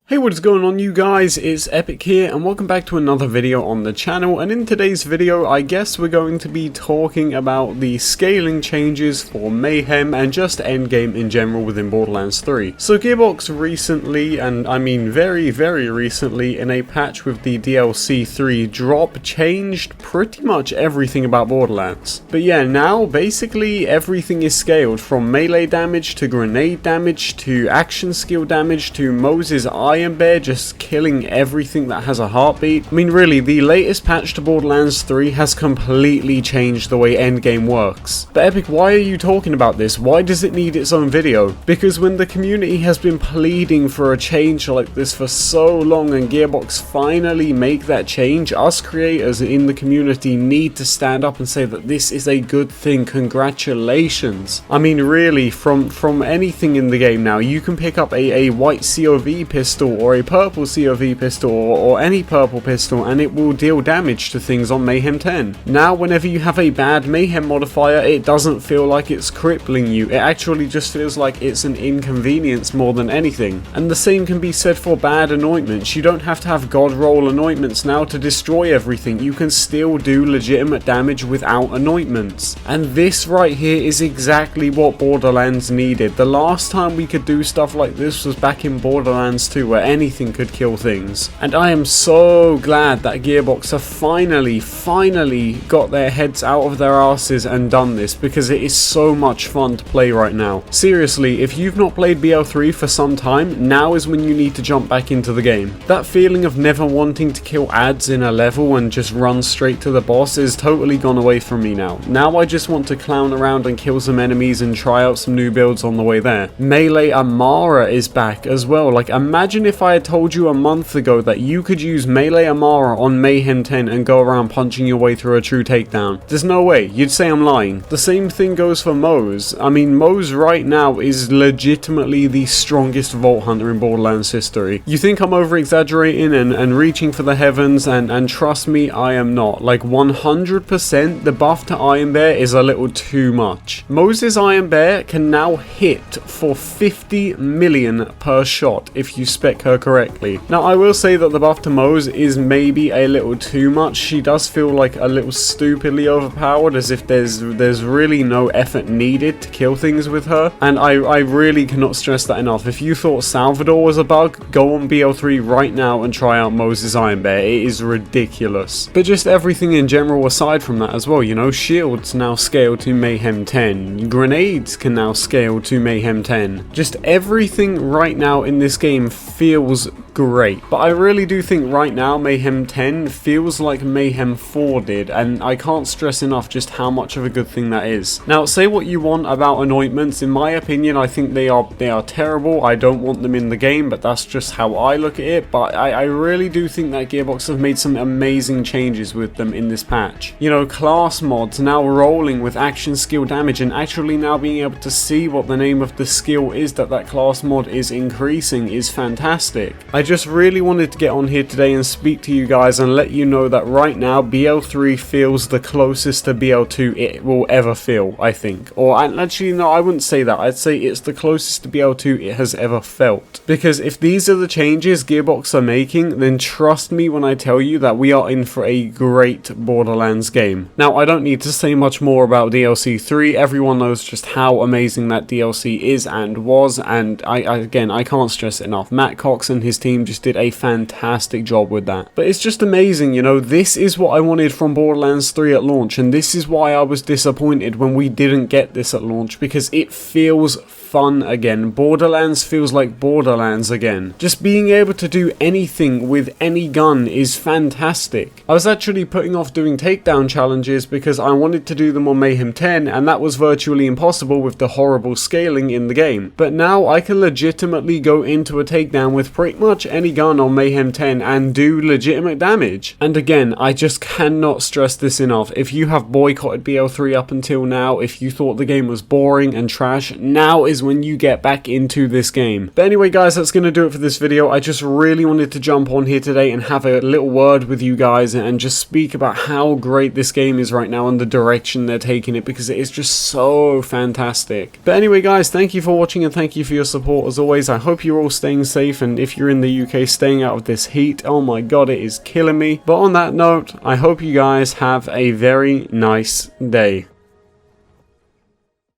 Hey, what is going on you guys, it's Epic here and welcome back to another video on the channel. And in today's video I guess we're going to be talking about the scaling changes for Mayhem and just endgame in general within Borderlands 3. So Gearbox recently, and I mean very recently, in a patch with the DLC 3 drop, changed pretty much everything about Borderlands. But yeah, now basically everything is scaled, from melee damage to grenade damage to action skill damage to Moses' Iron Bear just killing everything that has a heartbeat. I mean really, the latest patch to Borderlands 3 has completely changed the way endgame works. But Epic, why are you talking about this? Why does it need its own video? Because when the community has been pleading for a change like this for so long and Gearbox finally make that change, us creators in the community need to stand up and say that this is a good thing. Congratulations. I mean really, from anything in the game now, you can pick up a white COV pistol or a purple COV pistol or any purple pistol and it will deal damage to things on Mayhem 10. Now whenever you have a bad Mayhem modifier, it doesn't feel like it's crippling you, it actually just feels like it's an inconvenience more than anything. And the same can be said for bad anointments. You don't have to have god roll anointments now to destroy everything, you can still do legitimate damage without anointments. And this right here is exactly what Borderlands needed. The last time we could do stuff like this was back in Borderlands 2, where anything could kill things. And I am so glad that Gearbox have finally got their heads out of their asses and done this, because it is so much fun to play right now. Seriously, if you've not played BL3 for some time, now is when you need to jump back into the game. That feeling of never wanting to kill ads in a level and just run straight to the boss is totally gone away from me now. Now I just want to clown around and kill some enemies and try out some new builds on the way there. Melee Amara is back as well. Like, imagine if I had told you a month ago that you could use Melee Amara on Mayhem 10 and go around punching your way through a true takedown. There's no way, you'd say I'm lying. The same thing goes for Mose. I mean, Mose right now is legitimately the strongest Vault Hunter in Borderlands history. You think I'm over exaggerating and reaching for the heavens, and trust me, I am not. Like 100% the buff to Iron Bear is a little too much. Moses' Iron Bear can now hit for 50 million per shot if you spec her correctly. Now I will say that the buff to Mose is maybe a little too much. She does feel like a little stupidly overpowered, as if there's really no effort needed to kill things with her, and I really cannot stress that enough. If you thought Salvador was a bug, go on BL3 right now and try out Moses' Iron Bear. It is ridiculous. But just everything in general aside from that as well, you know, shields now scale to Mayhem 10, grenades can now scale to Mayhem 10. Just everything right now in this game feels great. But I really do think right now Mayhem 10 feels like Mayhem 4 did, and I can't stress enough just how much of a good thing that is. Now, say what you want about anointments, in my opinion I think they are terrible. I don't want them in the game, but that's just how I look at it. But I really do think that Gearbox have made some amazing changes with them in this patch. You know, class mods now rolling with action skill damage, and actually now being able to see what the name of the skill is that class mod is increasing is fantastic. I just really wanted to get on here today and speak to you guys and let you know that right now BL3 feels the closest to BL2 it will ever feel, I think. Or actually no, I wouldn't say that. I'd say it's the closest to BL2 it has ever felt. Because if these are the changes Gearbox are making, then trust me when I tell you that we are in for a great Borderlands game. Now, I don't need to say much more about DLC 3. Everyone knows just how amazing that DLC is and was, and again, I can't stress it enough. Matt Cox and his team just did a fantastic job with that. But it's just amazing, you know, this is what I wanted from Borderlands 3 at launch, and this is why I was disappointed when we didn't get this at launch, because it feels fun again. Borderlands feels like Borderlands again. Just being able to do anything with any gun is fantastic. I was actually putting off doing takedown challenges because I wanted to do them on Mayhem 10, and that was virtually impossible with the horrible scaling in the game. But now I can legitimately go into a takedown with pretty much any gun on Mayhem 10 and do legitimate damage. And again, I just cannot stress this enough. If you have boycotted BL3 up until now, if you thought the game was boring and trash, now is guys when you get back into this game. But anyway guys, that's going to do it for this video. I just really wanted to jump on here today and have a little word with you guys and just speak about how great this game is right now and the direction they're taking it, because it is just so fantastic. But anyway guys, thank you for watching and thank you for your support as always. I hope you're all staying safe, and if you're in the UK, staying out of this heat. Oh my god, it is killing me. But on that note, I hope you guys have a very nice day.